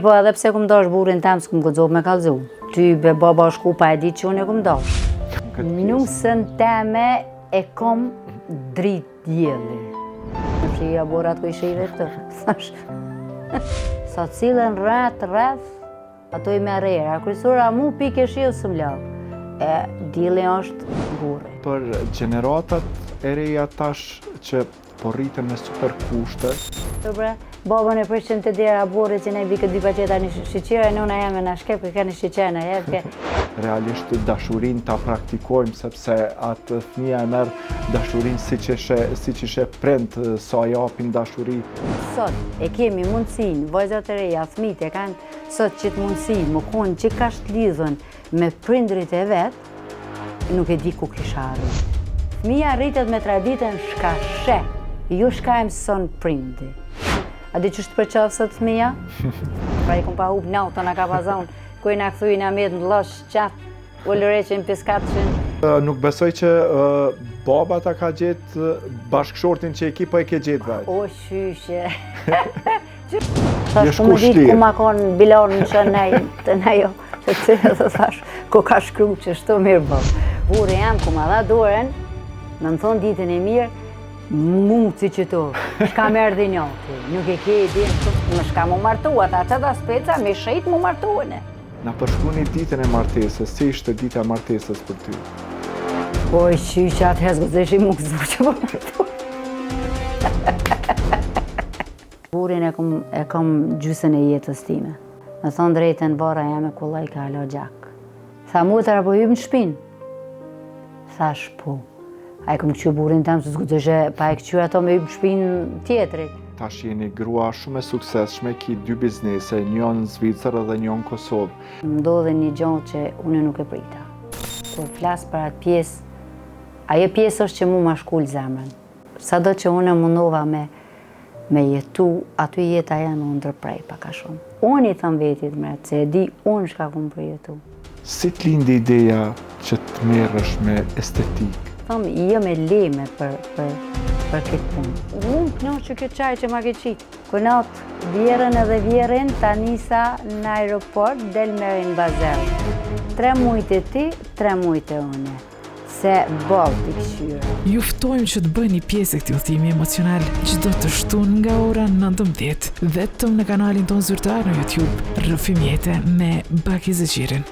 Po edhe pse kum dash burrin tem s'kum guxov me kallzu. Ty be baba shku pa e di që unë e kum dash. Nusën teme e kom dritë dielli. Shija borat ku i shive të, thash. Sa cilën rreth, ato i merrera. Kryesora mu pikë shiu së mlag. E dielli është burri. Për gjeneratat e reja tash që po rriten me super kushte. Babën e përshën të dera burrit që ne bi këtë dy paqeta një shiqire, nëna jeme në shkep, ka një shiqe në jepke. Realisht dashurin ta praktikojmë, sepse atë fëmija e merë dashurin si që ishe prind sa japin dashuri. Sot e kemi mundësin, vajzat e reja, fëmijët e kanë sot qitë mundësin, më konë që ka shtlidhën me prindrit e vetë, nuk e di ku kisha arru. Fëmija rritet me traditën shkashe, ju shka e mëson prindi. A di që shtë përqafë sot fëmija? Pra i kom pa hub nautën a ka pazon, ku i nga këthuj në amet në losh, qatë, u lëreqin, piskatëshin. Nuk besoj që baba ta ka gjetë bashkëshortin që e ki, po e ke gjetë vetë. O, shyshe. Thash ku më ditë ku ma konë bilonë që të nejo, të cilë dhe thash, ku ka shkru që shto mirë bëllë. Burë jam ku ma dha dorën, me më thonë ditën e mirë, mund si që to, shka me erdhi njati, nuk e ke i dirë, më shka mu martu, ata që da speca, me shejt mu martuene. Na përshkruni ditën e martesës, si ishte dita e martesës për ty? Po i qysha atë hezgo zeshi mu këzë që po martu. Burin e kom gjysën e jetës time. Me thonë drejten bara jam e kullaj ka alo gjak. Tha mutër apo hybë në shpinë? Thash po. A e kom këqy burin tem se s'gudëshe pa e këqy ato me hybë në shpinë tjetrit. Tash jeni grua shumë e suksesshme, ki dy biznese, njën në Zvicër dhe njën në Kosovë. Ndodhe një gjonë që unë nuk e prita. Kur flasë për atë pjesë, ajo pjesë është që mu ma shkull zemrën. Sa do që unë mundova me jetu, aty jeta janë unë ndërprej paka shumë. Unë i thëmë vetit mërë, se e di unë shka kumë për jetu. Si t'lindi ideja që të merresh me estetikë? Thëmë, jo me leme për këtë punë. Unë kënoq që këtë qaj që ma ke qitë. Kënot vjerën edhe vjerën, ta nisa në aeroport, del merin bazel. 3 mujtë e ti, 3 mujtë e une. Se bol t'i këshyre. Ju ftojmë që të bëni pjesë e këtij udhëtimi emocional çdo të shtunë nga ora 19, vetëm në kanalin tonë zyrtar në YouTube, Rrëfim Jete me Baki Zeqirin.